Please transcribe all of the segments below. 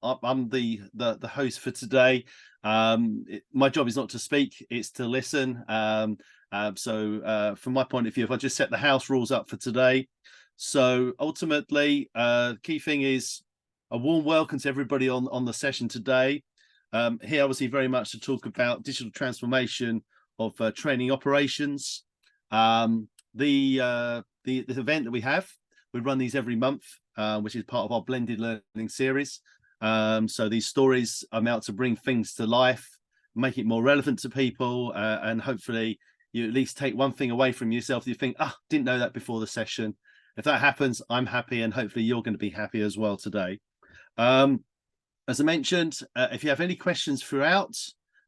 I'm the host for today. My job is not to speak, it's to listen. So from my point of view, if I just set the house rules up for today. So ultimately, key thing is a warm welcome to everybody on the session today. Here, obviously, very much to talk about digital transformation of training operations. The event that we run these every month, which is part of our blended learning series. So these stories are out to bring things to life, make it more relevant to people, and hopefully you at least take one thing away from yourself that you think, didn't know that before the session. If that happens, I'm happy, and hopefully you're going to be happy as well today. As I mentioned, if you have any questions throughout,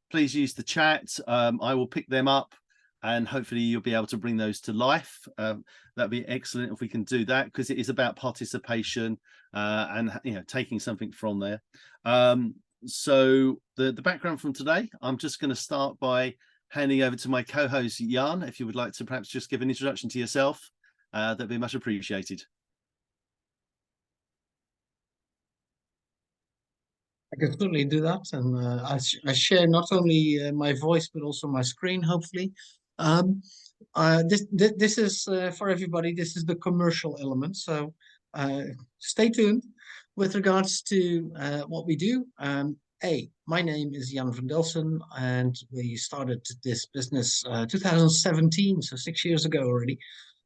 please use the chat. I will pick them up, and hopefully you'll be able to bring those to life. That'd be excellent if we can do that, because it is about participation and taking something from there. So the background from today, I'm just going to start by handing over to my co-host Jan. If you would like to perhaps just give an introduction to yourself, that'd be much appreciated. I can certainly do that, and I share not only my voice but also my screen. Hopefully, this is for everybody. This is the commercial element, so stay tuned with regards to what we do. My name is Jan van Delsen, and we started this business 2017, so 6 years ago already.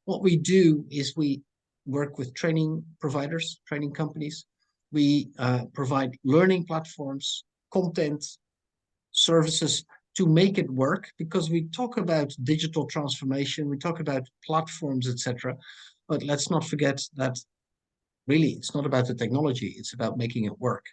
What we do is we work with training providers, training companies. We provide learning platforms, content, services to make it work, because we talk about digital transformation, we talk about platforms, etc. But let's not forget that really it's not about the technology; it's about making it work.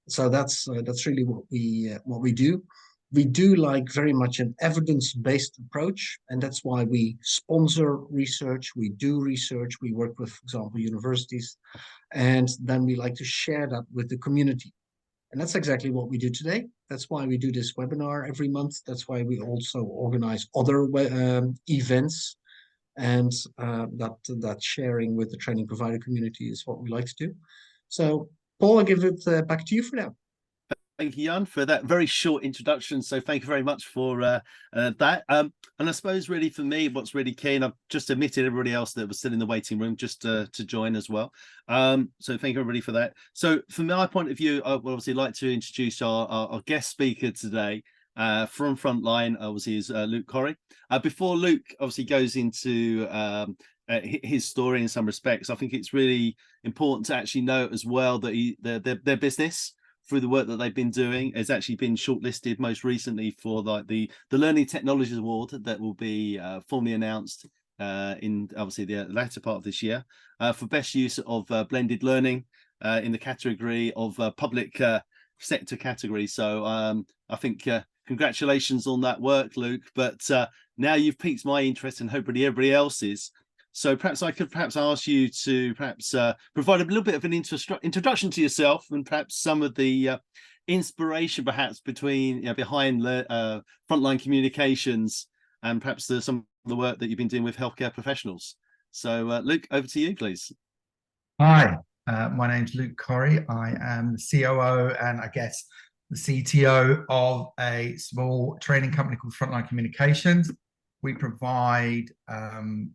So that's really what we do. We do like very much an evidence-based approach, and that's why we sponsor research, we do research, we work with, for example, universities, and then we like to share that with the community. And that's exactly what we do today. That's why we do this webinar every month. That's why we also organize other events, and that sharing with the training provider community is what we like to do. So, Paul, I'll give it back to you for now. Thank you, Jan, for that very short introduction. So thank you very much for that. And I suppose really for me, what's really key, and I've just admitted everybody else that was still in the waiting room just to join as well. So thank you everybody for that. So from my point of view, I would obviously like to introduce our guest speaker today from Frontline, obviously, is Luke Corrie. Before Luke obviously goes into his story in some respects, I think it's really important to actually note as well that their business, through the work that they've been doing, has actually been shortlisted most recently for the Learning Technologies Award that will be formally announced in obviously the latter part of this year for best use of blended learning in the category of public sector category. So I think congratulations on that work, Luke. But now you've piqued my interest, and hopefully everybody else's. So perhaps I could ask you to provide a little bit of an introduction to yourself, and perhaps some of the inspiration perhaps behind Frontline Communications, and perhaps some of the work that you've been doing with healthcare professionals. So Luke, over to you, please. Hi, my name's Luke Corrie. I am the COO and I guess the CTO of a small training company called Frontline Communications. We provide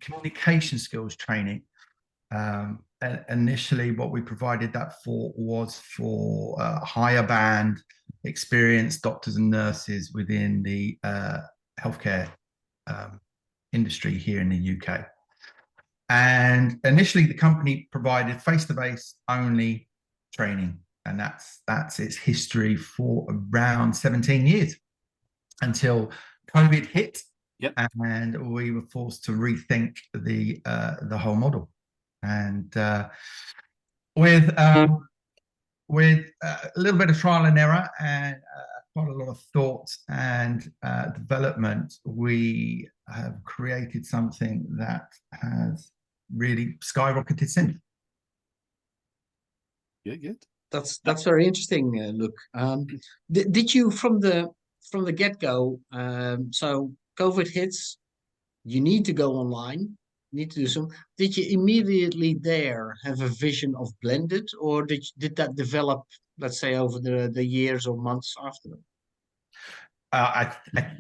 communication skills training. And initially, what we provided that for was for higher band experienced doctors and nurses within the healthcare industry here in the UK. And initially, the company provided face-to-face only training, and that's its history for around 17 years until COVID hit. Yep. And we were forced to rethink the whole model, and with a little bit of trial and error and quite a lot of thought and development, we have created something that has really skyrocketed since. Good. That's very interesting, Luke. Did you from the get-go? So COVID hits, you need to go online. need to do some. Did you immediately there have a vision of blended, or did that develop, let's say, over the years or months after? I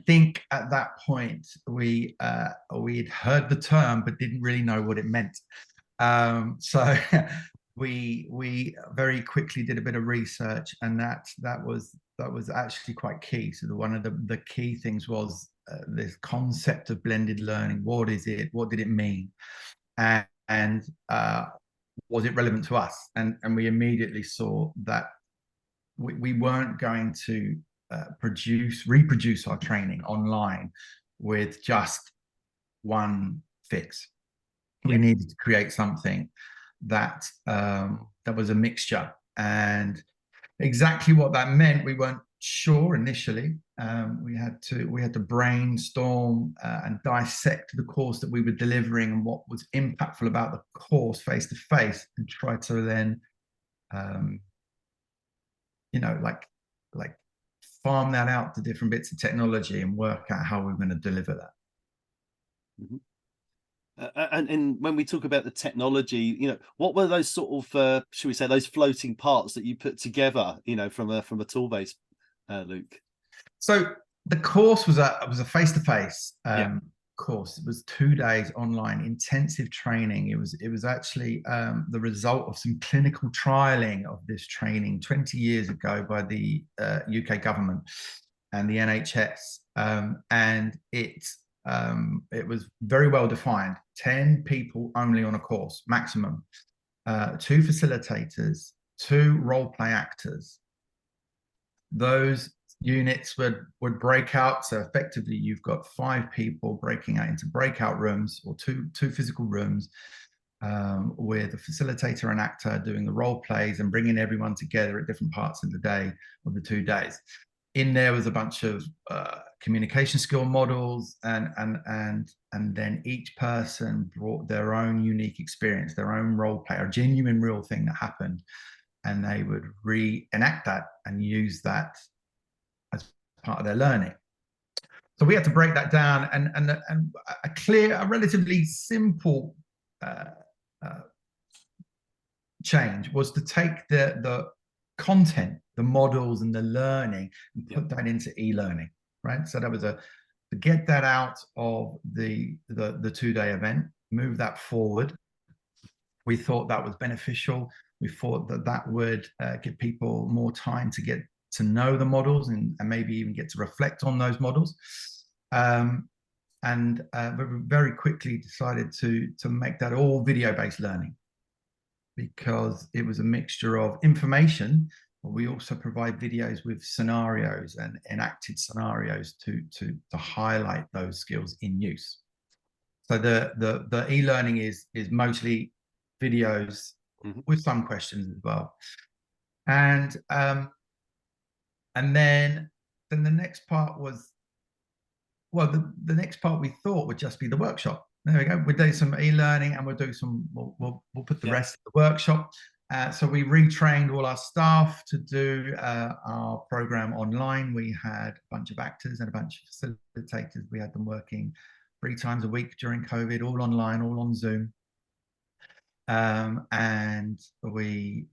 think at that point we'd heard the term but didn't really know what it meant. So we very quickly did a bit of research, and that was actually quite key. So one of the key things was this concept of blended learning. What is it? What did it mean? And was it relevant to us? And we immediately saw that we weren't going to reproduce our training online with just one fix. We needed to create something that that was a mixture, and exactly what that meant we weren't sure initially. We had to brainstorm and dissect the course that we were delivering and what was impactful about the course face to face, and try to then you know, like farm that out to different bits of technology and work out how we're going to deliver that. And when we talk about the technology, you know, what were those sort of should we say those floating parts that you put together, you know, from a tool base, Luke? So the course was a face-to-face course. It was 2 days online intensive training. It was actually the result of some clinical trialing of this training 20 years ago by the UK government and the NHS, and it was very well defined. 10 people only on a course maximum, 2 facilitators, 2 role play actors. Those units would break out, so effectively you've got 5 people breaking out into breakout rooms, or two physical rooms, with a facilitator and actor doing the role plays and bringing everyone together at different parts of the day, of the 2 days. In there was a bunch of communication skill models, and then each person brought their own unique experience, their own role play, a genuine real thing that happened, and they would reenact that and use that as part of their learning. So we had to break that down, and a relatively simple change was to take the content, the models and the learning, and put that into e-learning, right? So that was to get that out of the 2-day event, move that forward. We thought that was beneficial. We thought that would give people more time to get to know the models, and maybe even get to reflect on those models. And we very quickly decided to make that all video-based learning, because it was a mixture of information, but we also provide videos with scenarios and enacted scenarios to highlight those skills in use. So the e-learning is mostly videos with some questions as well. And then the next part was, well, the next part we thought would just be the workshop. There we go. We'll do some e-learning, and we'll do some. We'll put the rest of the workshop. So we retrained all our staff to do our program online. We had a bunch of actors and a bunch of facilitators. We had them working 3 times a week during COVID, all online, all on Zoom. And we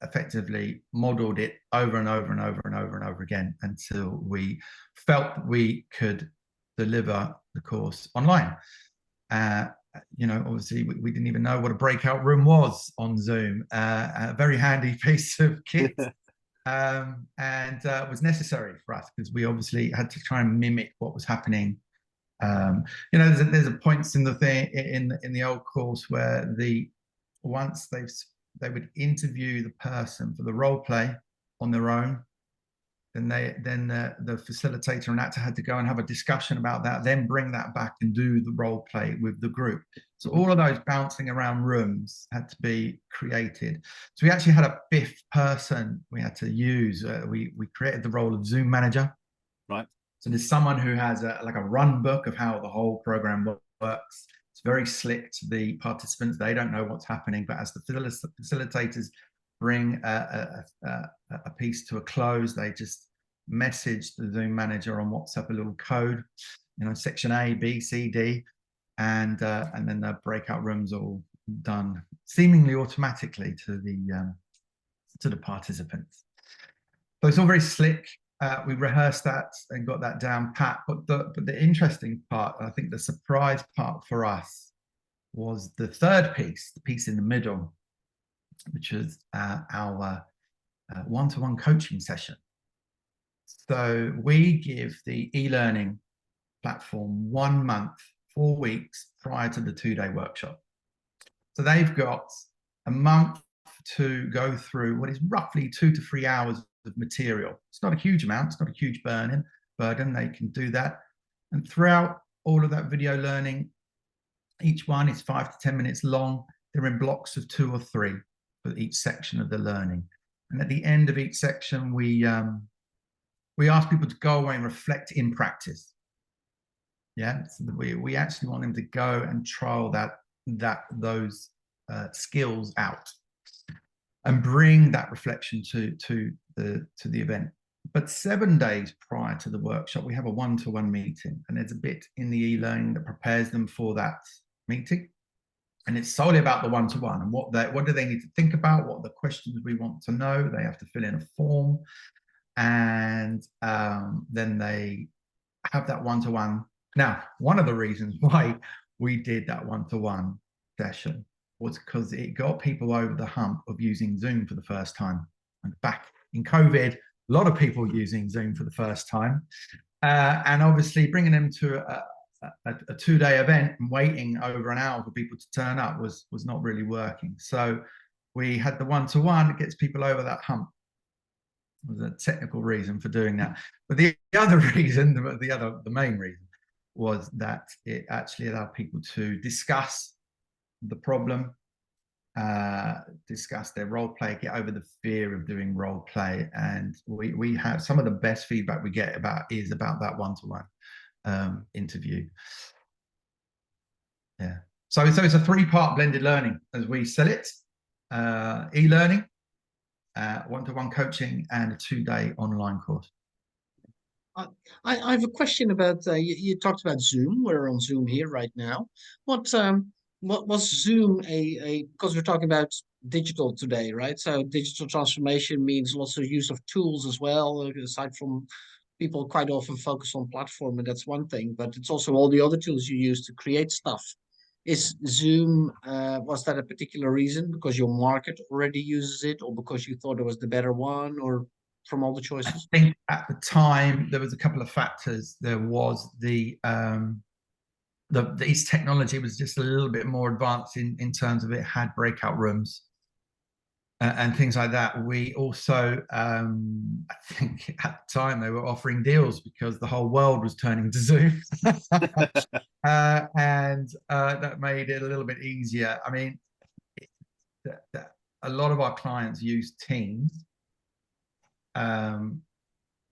effectively modeled it over and over and over and over and over again until we felt we could deliver the course online. You know, obviously we didn't even know what a breakout room was on Zoom. A very handy piece of kit, and was necessary for us, because we obviously had to try and mimic what was happening. You know, there's a points in the thing in the old course where once they would interview the person for the role play on their own, then the facilitator and actor had to go and have a discussion about that, then bring that back and do the role play with the group. So all of those bouncing around rooms had to be created. So we actually had a 5th person we had to use. We created the role of Zoom manager. Right. So there's someone who has like a run book of how the whole program works. It's very slick to the participants. They don't know what's happening, but as the facilitators bring a piece to a close, they just message the Zoom manager on WhatsApp a little code, you know, section A, B, C, D, and then the breakout rooms are all done seemingly automatically to the participants. So it's all very slick. We rehearsed that and got that down pat. But the interesting part, I think the surprise part for us, was the third piece, the piece in the middle, which is our one-to-one coaching session. So we give the e-learning platform 1 month, 4 weeks prior to the 2-day workshop. So they've got a month to go through what is roughly 2 to 3 hours of material. It's not a huge amount, it's not a huge burden. They can do that. And throughout all of that video learning, each one is 5 to 10 minutes long. They're in blocks of 2 or 3 for each section of the learning. And at the end of each section, we ask people to go away and reflect in practice. Yeah, so we actually want them to go and trial those skills out and bring that reflection to the event. But 7 days prior to the workshop, we have a one-to-one meeting, and there's a bit in the e-learning that prepares them for that meeting. And it's solely about the one-to-one and what do they need to think about, what are the questions we want to know. They have to fill in a form, and then they have that one-to-one. Now, one of the reasons why we did that one-to-one session was because it got people over the hump of using Zoom for the first time. And back in COVID, a lot of people using Zoom for the first time. And obviously bringing them to a 2-day event and waiting over an hour for people to turn up was not really working. So we had the one-to-one that gets people over that hump. It was a technical reason for doing that. But the other reason, the main reason, was that it actually allowed people to discuss the problem, discuss their role play, get over the fear of doing role play. And we have some of the best feedback we get about that one-to-one interview. Yeah. So it's a 3-part blended learning as we sell it: e-learning, one-to-one coaching, and a 2-day online course. I have a question about you talked about Zoom. We're on Zoom here right now. What was Zoom because we're talking about digital today, right? So digital transformation means lots of use of tools as well, aside from people quite often focus on platform, and that's one thing, but it's also all the other tools you use to create stuff. Is Zoom, was that a particular reason because your market already uses it, or because you thought it was the better one, or from all the choices? I think at the time there was a couple of factors. There was its technology was just a little bit more advanced in terms of it had breakout rooms and things like that. We also, I think at the time they were offering deals because the whole world was turning to Zoom. And that made it a little bit easier. I mean, a lot of our clients use Teams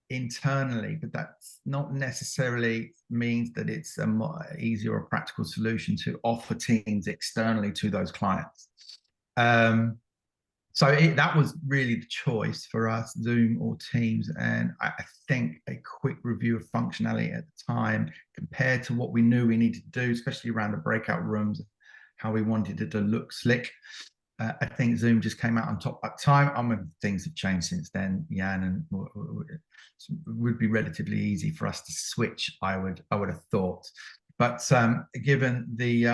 internally, but that's not necessarily means that it's a more easier or practical solution to offer Teams externally to those clients. So that was really the choice for us, Zoom or Teams. And I think a quick review of functionality at the time compared to what we knew we needed to do, especially around the breakout rooms, how we wanted it to look slick. I think Zoom just came out on top at the time. I mean, things have changed since then, Jan, and it would be relatively easy for us to switch, I would have thought. But given the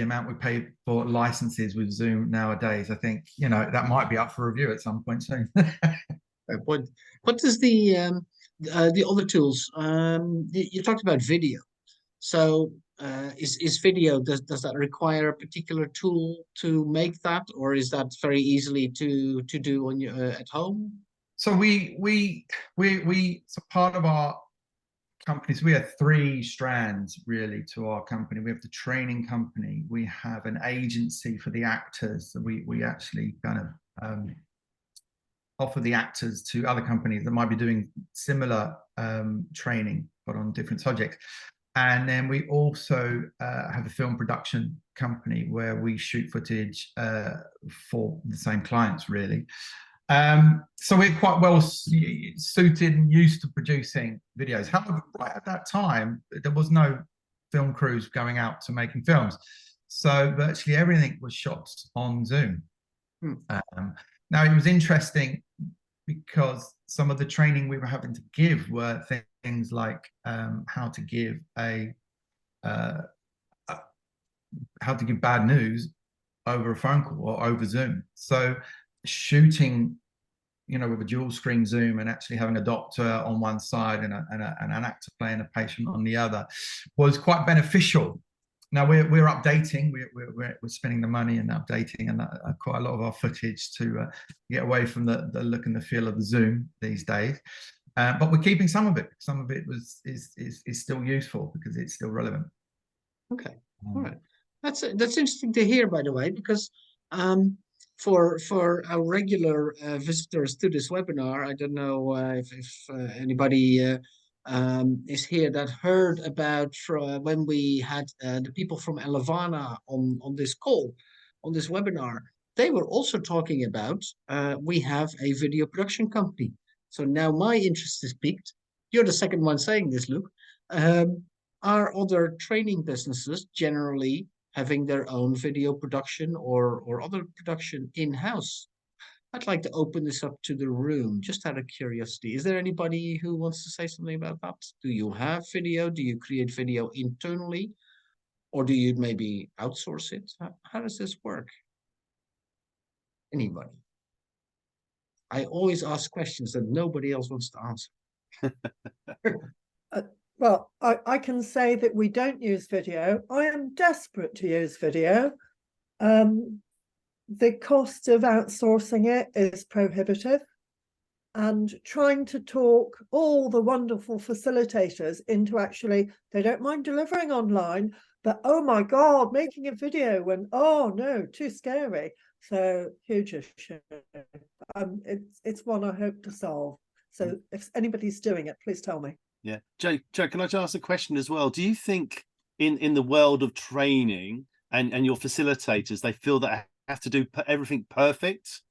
amount we pay for licenses with Zoom nowadays, I think, that might be up for review at some point soon. What is the other tools? You talked about video. So is video, does that require a particular tool to make that, or is that very easily to do on your at home? So so part of our companies, we have 3 strands really to our company. We have the training company, we have an agency for the actors. So we actually kind of offer the actors to other companies that might be doing similar training but on different subjects. And then we also have a film production company where we shoot footage for the same clients, really. So we're quite well suited and used to producing videos. However, right at that time, there was no film crews going out to making films. So virtually everything was shot on Zoom. Now, it was interesting because some of the training we were having to give were things like how to give bad news over a phone call or over Zoom. So shooting, with a dual screen Zoom and actually having a doctor on one side and an actor playing a patient on the other was quite beneficial. Now we're updating, we're spending the money and updating and quite a lot of our footage to get away from the look and the feel of the Zoom these days. But we're keeping some of it. Some of it is still useful because it's still relevant. Okay, all right. That's interesting to hear, by the way, because for our regular visitors to this webinar, I don't know if anybody is here that heard about when we had the people from Elevana on this call, on this webinar. They were also talking about we have a video production company. So now my interest is piqued. You're the second one saying this, Luke. Are other training businesses generally having their own video production or other production in-house? I'd like to open this up to the room, just out of curiosity. Is there anybody who wants to say something about that? Do you have video? Do you create video internally? Or do you maybe outsource it? How does this work? Anybody? I always ask questions that nobody else wants to answer. Well, I can say that we don't use video. I am desperate to use video. The cost of outsourcing it is prohibitive, and trying to talk all the wonderful facilitators into actually, they don't mind delivering online, but oh my God, making a video when, oh no, too scary. So huge issue. It's one I hope to solve. So if anybody's doing it, please tell me. Yeah. Joe, can I just ask a question as well? Do you think in the world of training and your facilitators, they feel that have to do everything perfect?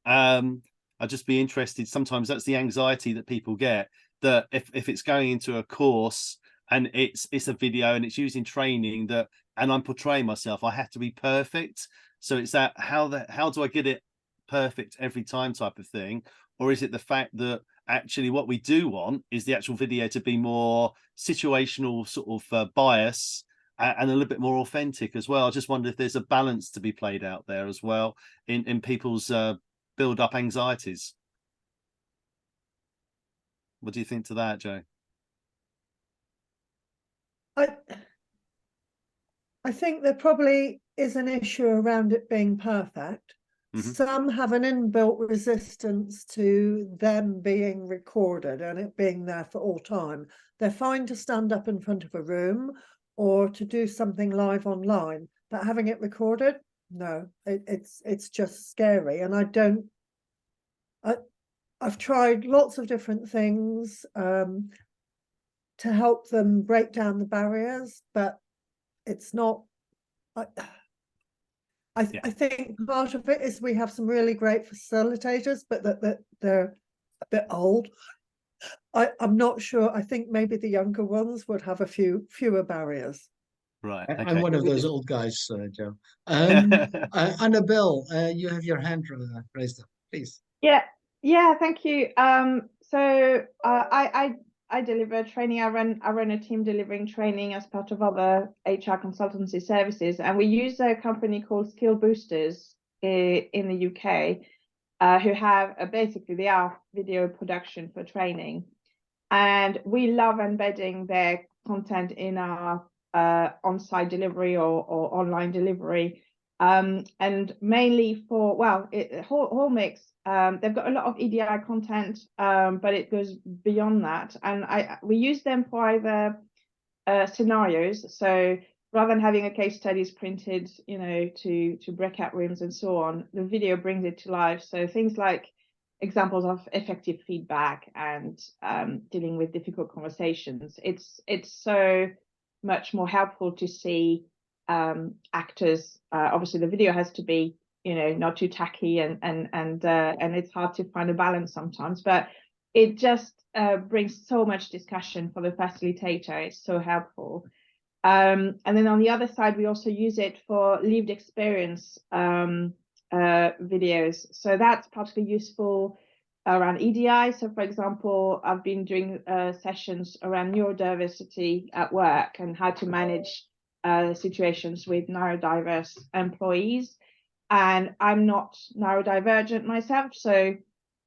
I'd just be interested. Sometimes that's the anxiety that people get, that if it's going into a course and it's a video and it's using training and I'm portraying myself, I have to be perfect. So it's that how do I get it perfect every time type of thing? Or is it the fact that actually what we do want is the actual video to be more situational sort of bias and a little bit more authentic as well? I just wonder if there's a balance to be played out there as well in people's build up anxieties. What do you think to that, Joe? I think there probably is an issue around it being perfect. Some have an inbuilt resistance to them being recorded and it being there for all time. They're fine to stand up in front of a room or to do something live online, but having it recorded, no, it's just scary. And I've tried lots of different things to help them break down the barriers, but it's not. I think part of it is we have some really great facilitators, but that they're a bit old. I'm not sure. I think maybe the younger ones would have fewer barriers. Right. I'm Okay. one of those old guys, Joe. Annabelle, you have your hand raised up, please. Yeah, thank you. So I deliver training. I run a team delivering training as part of other HR consultancy services, and we use a company called Skill Boosters in the UK, who have basically they are video production for training, and we love embedding their content in our on-site delivery or online delivery, and mainly for whole mix. They've got a lot of EDI content, but it goes beyond that. And we use them for either scenarios. So rather than having a case studies printed, to breakout rooms and so on, the video brings it to life. So things like examples of effective feedback and dealing with difficult conversations. It's so much more helpful to see actors. Obviously, the video has to be not too tacky and it's hard to find a balance sometimes, but it just brings so much discussion for the facilitator. It's so helpful. And then on the other side, we also use it for lived experience videos. So that's particularly useful around EDI. So for example, I've been doing sessions around neurodiversity at work and how to manage situations with neurodiverse employees. And I'm not neurodivergent myself, so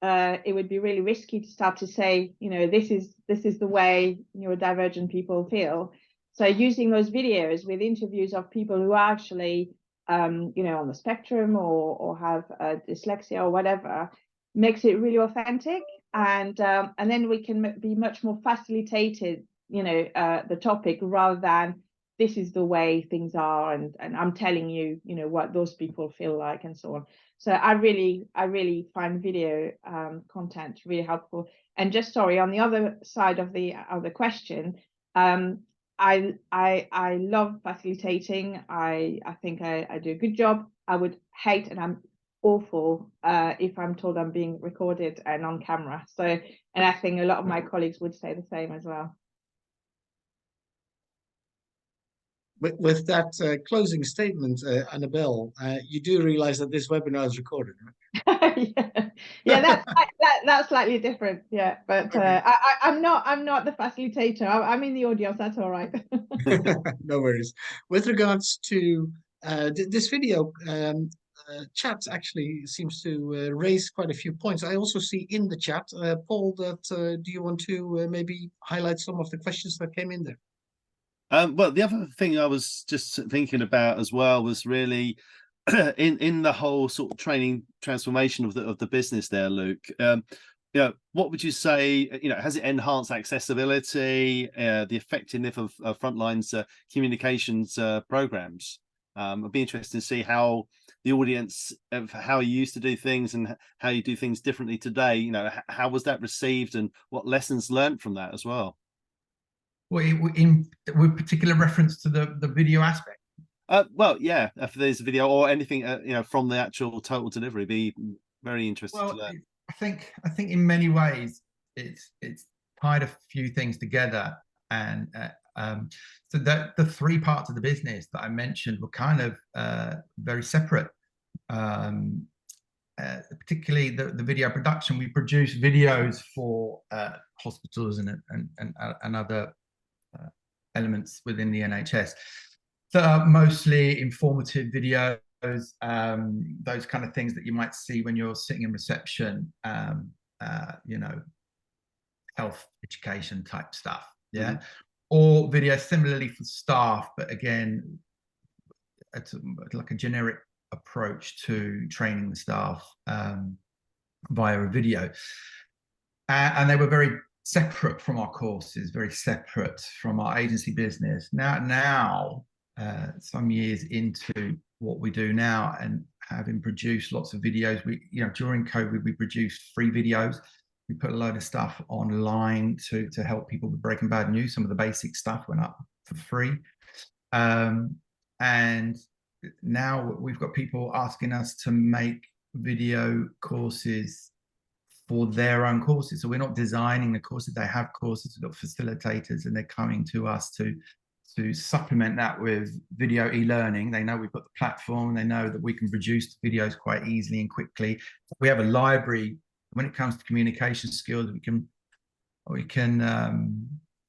it would be really risky to start to say, you know, this is the way neurodivergent people feel. So using those videos with interviews of people who are actually, you know, on the spectrum or have dyslexia or whatever, makes it really authentic, and then we can be much more facilitated, you know, the topic, rather than this is the way things are, and I'm telling you, you know, what those people feel like, and so on. So I really find video content really helpful. And just sorry, on the other side of the question, I love facilitating. I think I do a good job. I would hate, and I'm awful if I'm told I'm being recorded and on camera. So, and I think a lot of my colleagues would say the same as well. With that closing statement, Annabelle, you do realize that this webinar is recorded, right? yeah, that's slightly different. Yeah, but Okay. I'm not the facilitator. I'm in the audience. That's all right. No worries. With regards to this video, chat actually seems to raise quite a few points. I also see in the chat, Paul, that do you want to maybe highlight some of the questions that came in there? Well, the other thing I was just thinking about as well was really in the whole sort of training transformation of the business there, Luke. You know, what would you say? You know, has it enhanced accessibility, the effectiveness of Frontline's communications programs? I'd be interested to see how the audience of how you used to do things and how you do things differently today. You know, how was that received, and what lessons learned from that as well? Well, with particular reference to the video aspect. Well, yeah, if there's a video or anything, you know, from the actual total delivery, be very interested to learn. I think in many ways it's tied a few things together, and so that the three parts of the business that I mentioned were kind of very separate. Particularly the video production, we produce videos for hospitals and other elements within the NHS that are mostly informative videos, those kind of things that you might see when you're sitting in reception, you know, health education type stuff, yeah. Or videos similarly for staff, but again, it's like a generic approach to training the staff via a video, and they were very separate from our courses, very separate from our agency business. Now, some years into what we do now, and having produced lots of videos, you know, during COVID, we produced free videos. We put a load of stuff online to help people with breaking bad news. Some of the basic stuff went up for free, and now we've got people asking us to make video courses for their own courses. So we're not designing the courses. They have courses, we've got facilitators, and they're coming to us to supplement that with video e-learning. They know we've got the platform, and they know that we can produce videos quite easily and quickly. We have a library. When it comes to communication skills, we can kind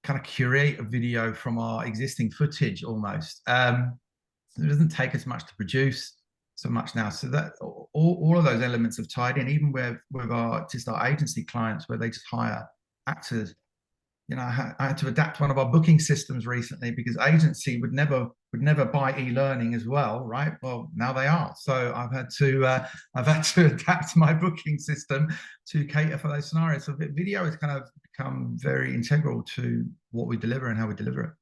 of curate a video from our existing footage almost. So it doesn't take as much to produce so much now. So that all of those elements have tied in, even with our agency clients, where they just hire actors. You know, I had to adapt one of our booking systems recently because agency would never buy e-learning as well, right? Well, now they are. So I've had to adapt my booking system to cater for those scenarios. So video has kind of become very integral to what we deliver and how we deliver it.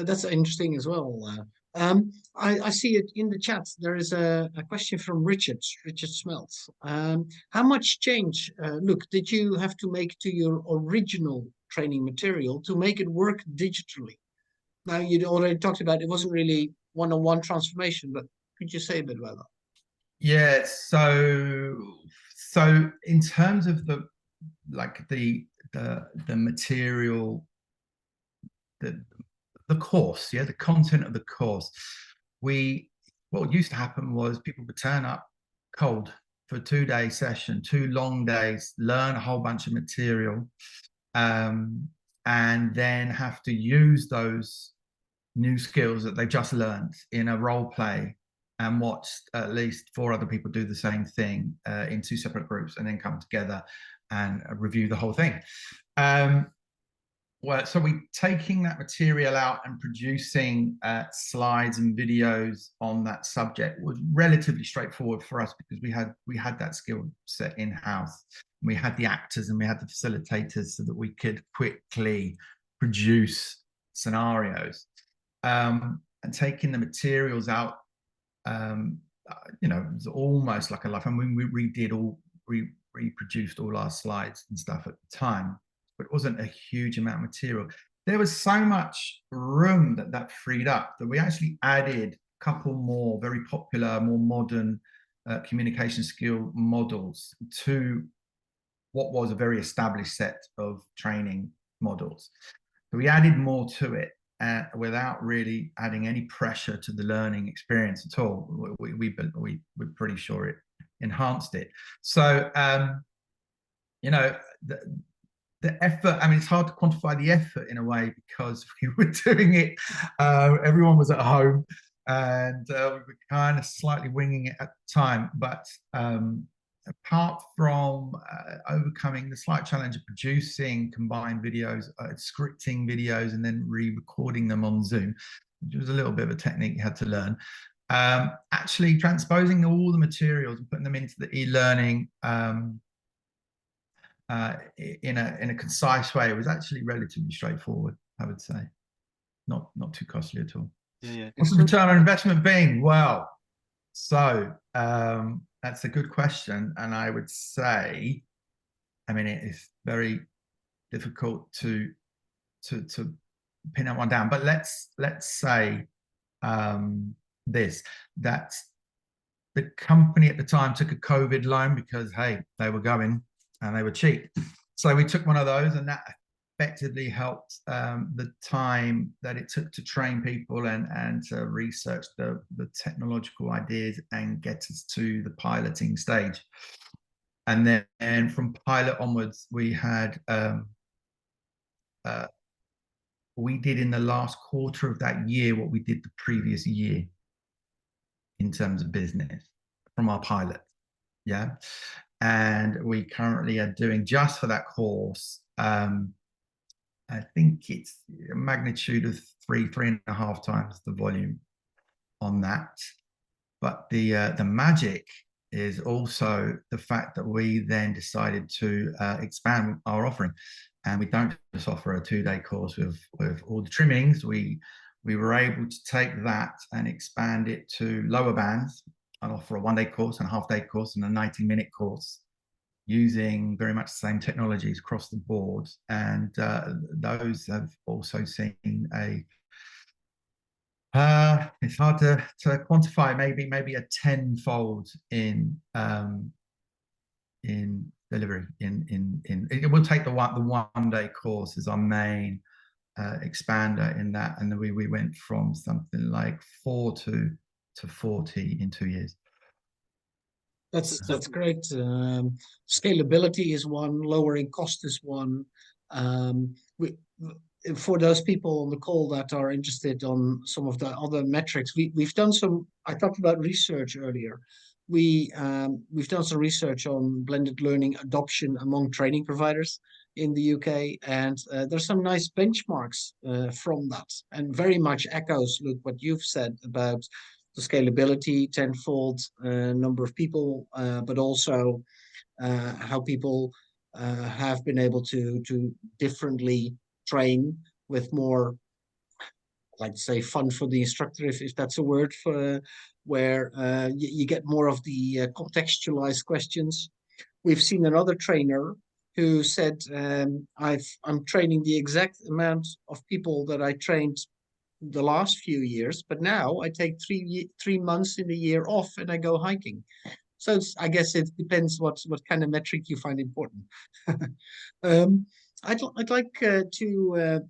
That's interesting as well. I see it in the chat. There is a question from Richard Smelts. How much change, Luke, did you have to make to your original training material to make it work digitally? Now, you'd already talked about it wasn't really one-on-one transformation, but could you say a bit about that? Yeah, so in terms of the material the course, the content of the course. What used to happen was people would turn up cold for a 2-day session, 2 long days, learn a whole bunch of material, and then have to use those new skills that they just learned in a role play and watch at least 4 other people do the same thing in 2 separate groups, and then come together and review the whole thing. Well, so we're taking that material out and producing slides and videos on that subject was relatively straightforward for us, because we had that skill set in-house. We had the actors and we had the facilitators, so that we could quickly produce scenarios. And taking the materials out, you know, it was almost like a life. I mean, we reproduced all our slides and stuff at the time, but it wasn't a huge amount of material. There was so much room that freed up that we actually added a couple more very popular, more modern communication skill models to what was a very established set of training models. So we added more to it without really adding any pressure to the learning experience at all. We're pretty sure it enhanced it. So, you know, the effort, I mean, it's hard to quantify the effort in a way, because we were doing it, everyone was at home, and we were kind of slightly winging it at the time. But apart from overcoming the slight challenge of producing combined videos, scripting videos, and then re-recording them on Zoom, which was a little bit of a technique you had to learn, actually transposing all the materials and putting them into the e-learning in a concise way was actually relatively straightforward, I would say. Not too costly at all. Yeah. What's the return on investment being? Well, so that's a good question, and I would say, I mean, it is very difficult to pin that one down. But let's say that the company at the time took a COVID loan because, hey, they were going and they were cheap. So we took one of those, and that effectively helped the time that it took to train people and to research the technological ideas and get us to the piloting stage. And then from pilot onwards, we had we did in the last quarter of that year what we did the previous year in terms of business from our pilot. Yeah. And we currently are doing, just for that course, I think it's a magnitude of 3.5 times the volume on that. But the magic is also the fact that we then decided to expand our offering, and we don't just offer a 2-day course with all the trimmings. We were able to take that and expand it to lower bands and offer a 1-day course and a half-day course and a 90-minute course, using very much the same technologies across the board. And those have also seen a, it's hard to quantify, maybe a 10-fold in delivery. It will take the 1-day course as our main expander in that, and then we went from something like 4 to 40 in 2 years. That's great. Scalability is one, lowering cost is one. For those people on the call that are interested on some of the other metrics, we've done some. I talked about research earlier. We've done some research on blended learning adoption among training providers in the UK, and there's some nice benchmarks from that, and very much echoes, Luke, what you've said about the scalability, 10-fold number of people, but also how people have been able to differently train with more, I'd like to say, fun for the instructor, if that's a word, for where you get more of the contextualized questions. We've seen another trainer who said, I'm training the exact amount of people that I trained the last few years, but now I take 3 months in the year off and I go hiking. So I guess it depends what kind of metric you find important. I'd like to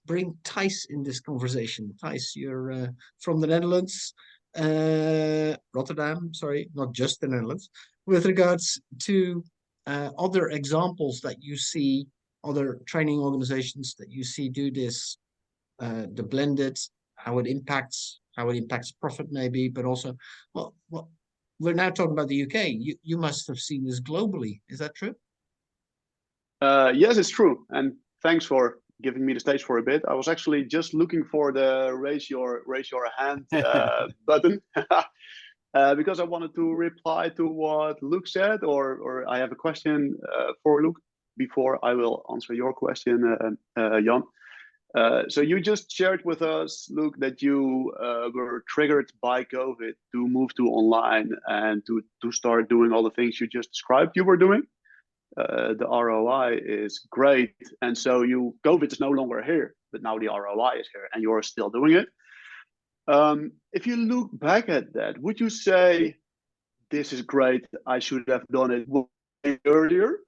bring Thijs in this conversation. Thijs, you're from the Netherlands, Rotterdam, sorry, not just the Netherlands, with regards to other examples that you see, other training organizations that you see do this, the blended, how it impacts profit maybe, but also, well, we're now talking about the UK. You must have seen this globally. Is that true? Yes, it's true. And thanks for giving me the stage for a bit. I was actually just looking for the raise your hand button because I wanted to reply to what Luke said, or I have a question for Luke before I will answer your question, Jan. So you just shared with us, Luke, that you were triggered by COVID to move to online and to start doing all the things you just described you were doing. The ROI is great, and so COVID is no longer here, but now the ROI is here, and you're still doing it. If you look back at that, would you say this is great? I should have done it way earlier.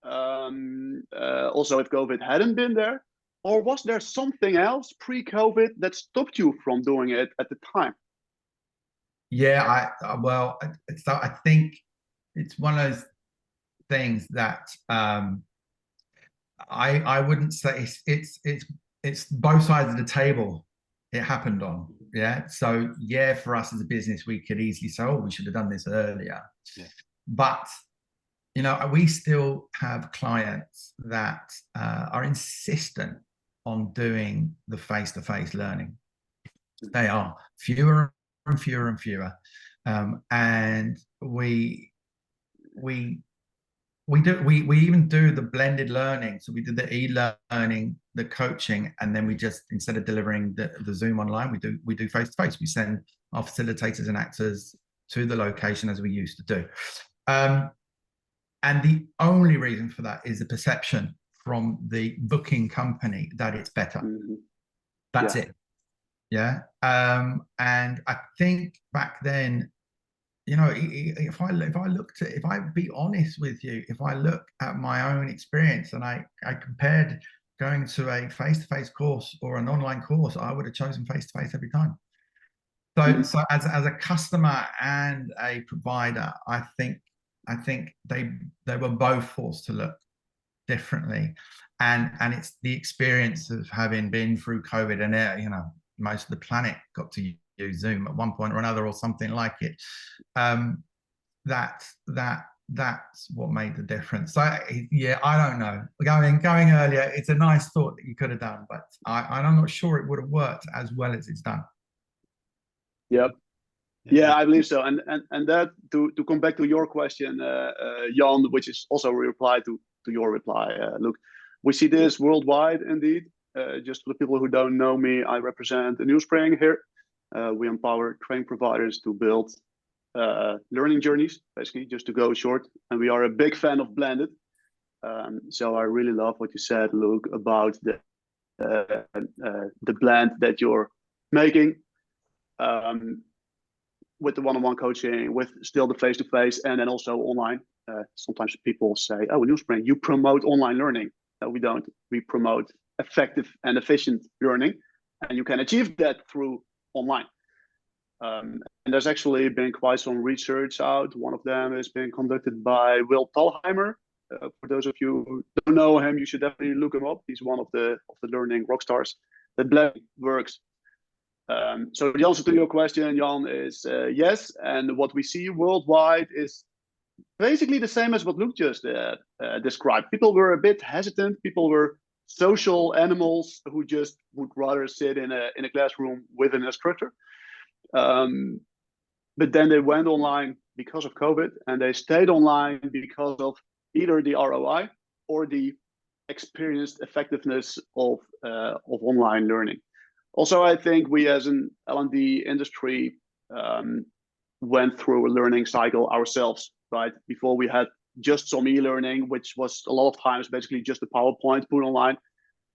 Also, if COVID hadn't been there, or was there something else pre-COVID that stopped you from doing it at the time? Yeah, I think it's one of those things that I wouldn't say it's both sides of the table it happened on. Yeah, so yeah, for us as a business, we could easily say, oh, we should have done this earlier. Yeah. But you know, we still have clients that are insistent on doing the face-to-face learning. They are fewer and fewer and fewer, and we even do the blended learning. So we did the e-learning, the coaching, and then we just, instead of delivering the Zoom online, we do face-to-face. We send our facilitators and actors to the location as we used to do. And the only reason for that is the perception from the booking company that it's better. Mm-hmm. That's it. Yeah. And I think back then, you know, if I be honest with you, if I look at my own experience and I compared going to a face-to-face course or an online course, I would have chosen face-to-face every time. So as a customer and a provider, I think they were both forced to look differently, and it's the experience of having been through COVID, and you know, most of the planet got to use Zoom at one point or another or something like it. That's what made the difference. So yeah, I don't know. Going earlier, it's a nice thought that you could have done, but I'm not sure it would have worked as well as it's done. Yep. Yeah, I believe so. And that to come back to your question, Jan, which is also a reply to your reply, Luke. We see this worldwide indeed. Just for the people who don't know me, I represent aNewSpring here. We empower training providers to build learning journeys, basically, just to go short. And we are a big fan of blended. So I really love what you said, Luke, about the blend that you're making. With the one-on-one coaching, with still the face-to-face, and then also online. Sometimes people say, oh, aNewSpring, you promote online learning. No, we don't. We promote effective and efficient learning. And you can achieve that through online. And there's actually been quite some research out. One of them has been conducted by Will Thalheimer. For those of you who don't know him, you should definitely look him up. He's one of the learning rock stars. The blend works. So the answer to your question, Jan, is yes. And what we see worldwide is basically the same as what Luke just described. People were a bit hesitant. People were social animals who just would rather sit in a classroom with an instructor. But then they went online because of COVID, and they stayed online because of either the ROI or the experienced effectiveness of online learning. Also, I think we as an L&D industry went through a learning cycle ourselves, right? Before we had just some e-learning, which was a lot of times basically just a PowerPoint put online.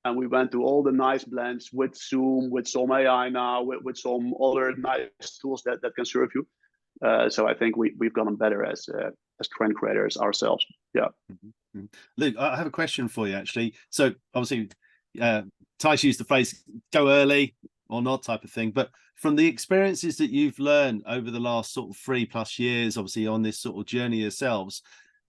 And we went to all the nice blends with Zoom, with some AI now, with some other nice tools that can serve you. So I think we've gotten better as trend creators ourselves. Yeah. Mm-hmm. Luke, I have a question for you, actually. So obviously, Thijs used the phrase "go early or not" type of thing. But from the experiences that you've learned over the last sort of 3+ years, obviously on this sort of journey yourselves,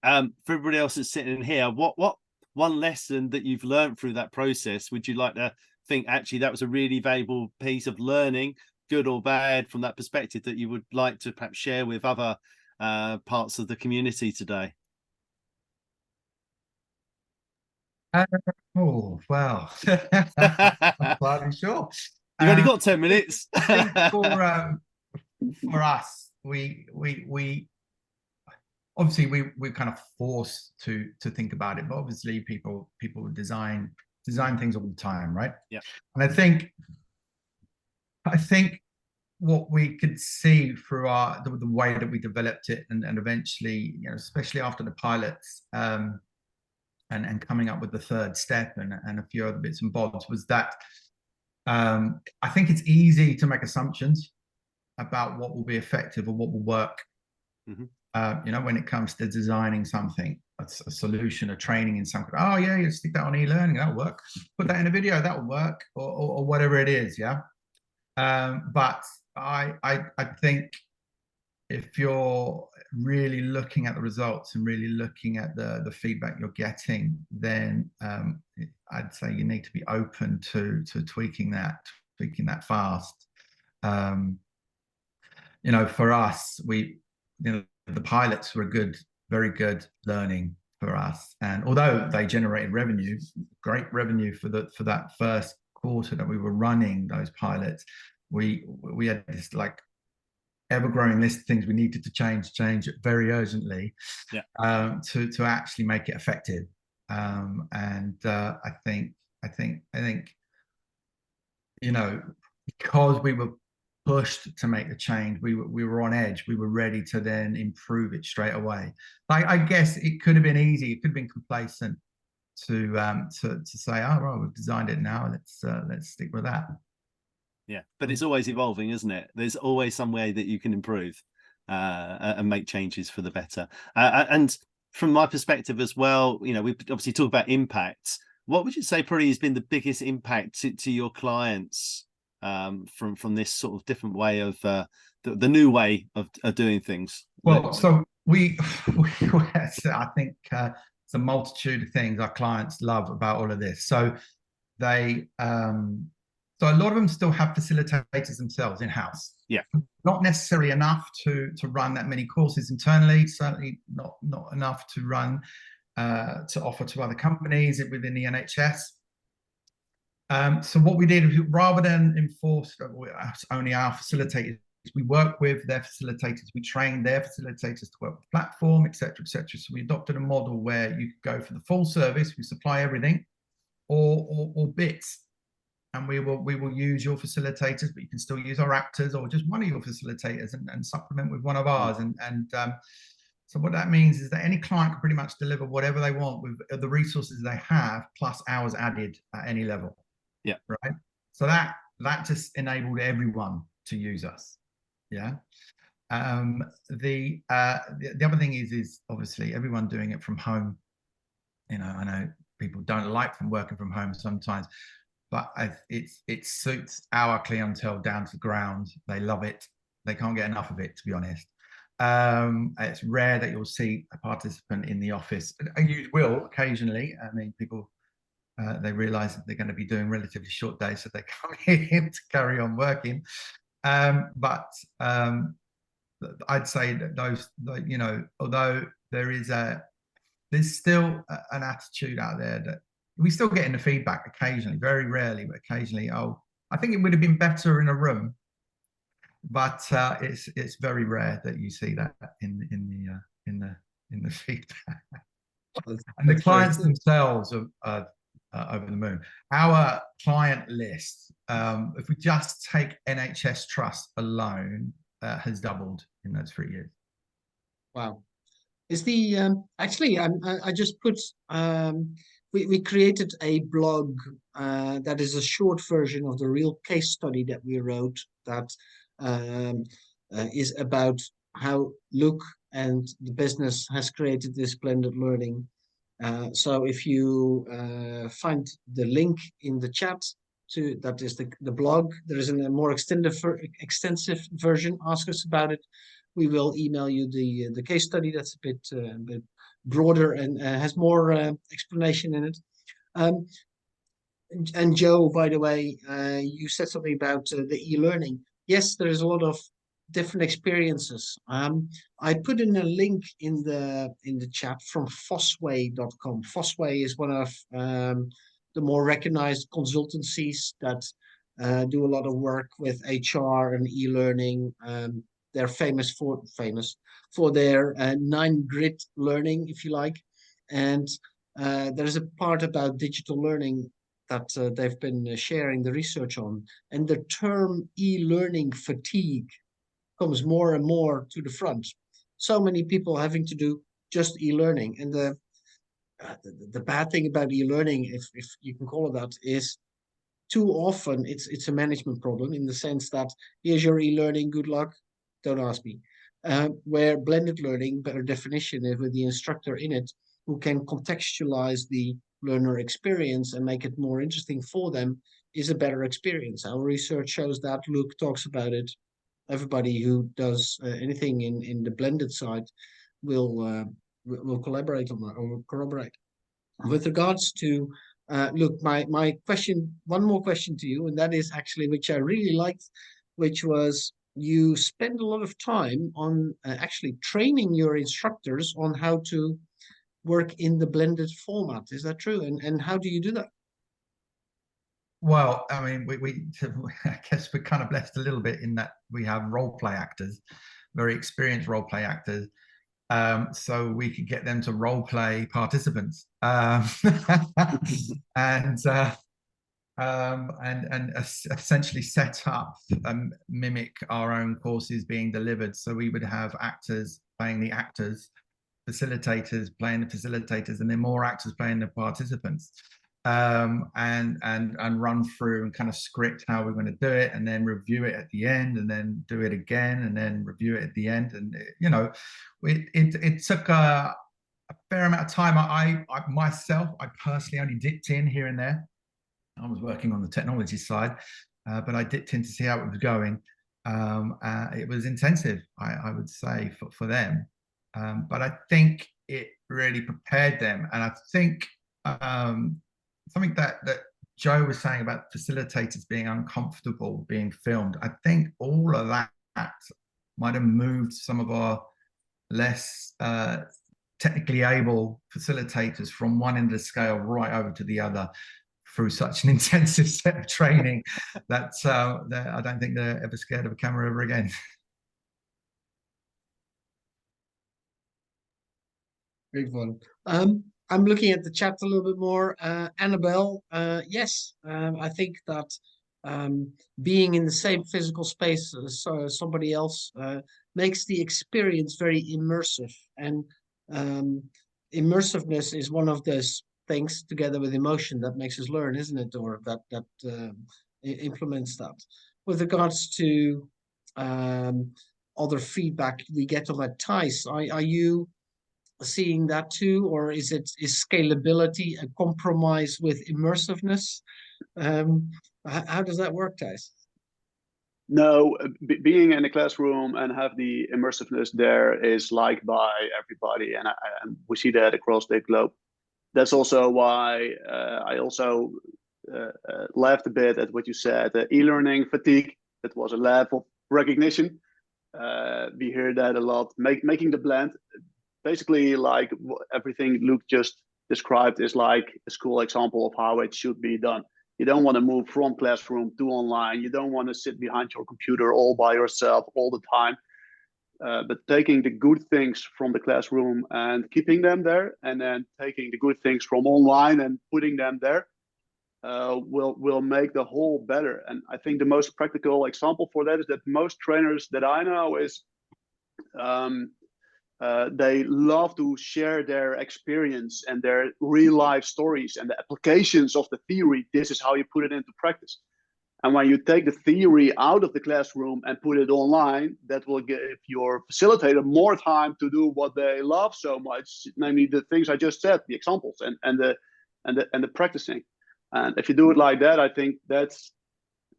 for everybody else that's sitting in here, what one lesson that you've learned through that process would you like to think actually that was a really valuable piece of learning, good or bad, from that perspective, that you would like to perhaps share with other parts of the community today? Oh, well, I'm quite sure. You've only got 10 minutes. I think for us, we obviously we're kind of forced to think about it, but obviously people design things all the time, right? Yeah. And I think what we could see through the way that we developed it, and eventually, you know, especially after the pilots, and coming up with the third step and a few other bits and bobs, was that I think it's easy to make assumptions about what will be effective or what will work. You know, when it comes to designing something, a solution, a training in something. Oh yeah, you stick that on e-learning, that'll work. Put that in a video, that'll work, or whatever it is. Yeah. But I think if you're really looking at the results and really looking at the feedback you're getting, then I'd say you need to be open to tweaking that fast. You know, for us, the pilots were very good learning for us, and although they generated revenue, great revenue for that first quarter that we were running those pilots, we had this like ever-growing list of things we needed to change very urgently, to actually make it effective. And I think you know, because we were pushed to make the change, we were on edge. We were ready to then improve it straight away. I guess it could have been easy. It could have been complacent to say, oh well, we've designed it now. Let's stick with that. Yeah, but it's always evolving, isn't it? There's always some way that you can improve and make changes for the better. And from my perspective as well, you know, we obviously talk about impact. What would you say probably has been the biggest impact to your clients from this sort of different way of the new way of doing things? Well, so I think it's a multitude of things our clients love about all of this. So they so a lot of them still have facilitators themselves in-house. Yeah. Not necessarily enough to run that many courses internally, certainly not enough to run to offer to other companies within the NHS. So what we did, rather than enforce only our facilitators, we work with their facilitators, we train their facilitators to work with the platform, etc., etc. So we adopted a model where you could go for the full service, we supply everything, or bits. And we will use your facilitators, but you can still use our actors or just one of your facilitators and supplement with one of ours. And so what that means is that any client can pretty much deliver whatever they want with the resources they have, plus hours added at any level. Yeah. Right. So that just enabled everyone to use us. Yeah. The other thing is obviously everyone doing it from home. You know, I know people don't like from working from home sometimes, but it suits our clientele down to the ground. They love it. They can't get enough of it, to be honest. It's rare that you'll see a participant in the office. You will occasionally. I mean, people, they realize that they're going to be doing relatively short days, so they come in to carry on working. But I'd say that those, you know, although there's still an attitude out there that we still get in the feedback occasionally, very rarely, but occasionally, oh, I think it would have been better in a room. But it's very rare that you see that in the feedback. And the clients themselves are over the moon. Our client list, if we just take NHS Trust alone, has doubled in those 3 years. Wow. Is the actually I just put we created a blog that is a short version of the real case study that we wrote that is about how Luke and the business has created this blended learning So if you find the link in the chat to that is the blog, there is a more extensive version. Ask us about it. We will email you the case study that's a bit broader and has more explanation in it. And Joe, by the way, you said something about the e-learning. Yes, there is a lot of different experiences. I put in a link in the chat from Fosway.com. Fosway is one of the more recognized consultancies that do a lot of work with HR and e-learning. They're famous for their 9-grid learning, if you like. And there's a part about digital learning that they've been sharing the research on. And the term e-learning fatigue comes more and more to the front. So many people having to do just e-learning. And the bad thing about e-learning, if you can call it that, is too often it's a management problem, in the sense that here's your e-learning, good luck, don't ask me. Where blended learning, better definition, is with the instructor in it, who can contextualize the learner experience and make it more interesting for them, is a better experience. Our research shows that. Luke talks about it. Everybody who does anything in the blended side will collaborate on that, or corroborate. With regards to Luke, my question, one more question to you, and that is actually, which I really liked, which was, you spend a lot of time on actually training your instructors on how to work in the blended format. Is that true? And how do you do that? Well, I mean, we I guess we're kind of blessed a little bit in that we have role play actors, very experienced role play actors. So we could get them to role play participants, and essentially set up mimic our own courses being delivered. So we would have actors playing the actors, facilitators playing the facilitators, and then more actors playing the participants, and run through and kind of script how we're going to do it, and then review it at the end, and then do it again, and then review it at the end. And you know, it took a fair amount of time. I myself, I personally only dipped in here and there. I was working on the technology side, but I dipped in to see how it was going. It was intensive, I would say, for them. But I think it really prepared them. And I think something that Joe was saying about facilitators being uncomfortable being filmed, I think all of that might have moved some of our less technically able facilitators from one end of the scale right over to the other, through such an intensive set of training that I don't think they're ever scared of a camera ever again. Great fun. I'm looking at the chat a little bit more. Annabelle, yes, I think that being in the same physical space as somebody else makes the experience very immersive. And immersiveness is one of those things, together with emotion, that makes us learn, isn't it? Or that implements that. With regards to other feedback we get on that, Thijs, are you seeing that too, or is scalability a compromise with immersiveness? How does that work, Thijs? No, being in a classroom and have the immersiveness there is liked by everybody, and we see that across the globe. That's also why I also laughed a bit at what you said, e-learning fatigue. That was a level of recognition. We hear that a lot. Making the blend, basically, like everything Luke just described, is like a school example of how it should be done. You don't want to move from classroom to online. You don't want to sit behind your computer all by yourself all the time. But taking the good things from the classroom and keeping them there, and then taking the good things from online and putting them there, will make the whole better. And I think the most practical example for that is that most trainers that I know is they love to share their experience and their real life stories and the applications of the theory. This is how you put it into practice. And when you take the theory out of the classroom and put it online, that will give your facilitator more time to do what they love so much, namely the things I just said, the examples and the practicing. And if you do it like that, I think that's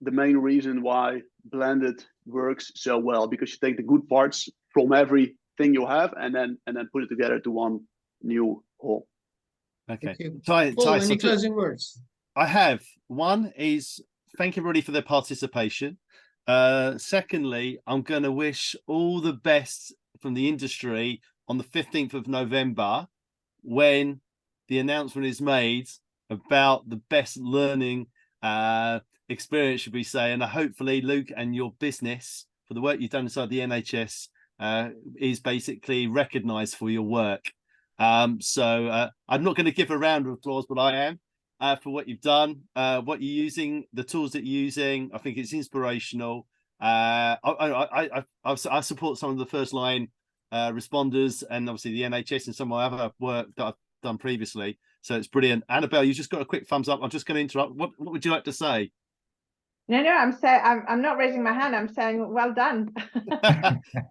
the main reason why blended works so well, because you take the good parts from everything you have and then put it together to one new whole. Okay. Thank you. Thijs, Paul, Thijs, any closing words? I have. One is thank everybody for their participation. Secondly, I'm going to wish all the best from the industry on the 15th of November when the announcement is made about the best learning experience, should we say. And hopefully, Luke, and your business for the work you've done inside the NHS is basically recognised for your work. So I'm not going to give a round of applause, but I am. For what you've done, what you're using, the tools that you're using. I think it's inspirational. I support some of the first line responders and obviously the NHS and some of my other work that I've done previously. So it's brilliant. Annabelle, you just got a quick thumbs up. I'm just going to interrupt. What would you like to say? No, I'm saying I'm not raising my hand. I'm saying well done.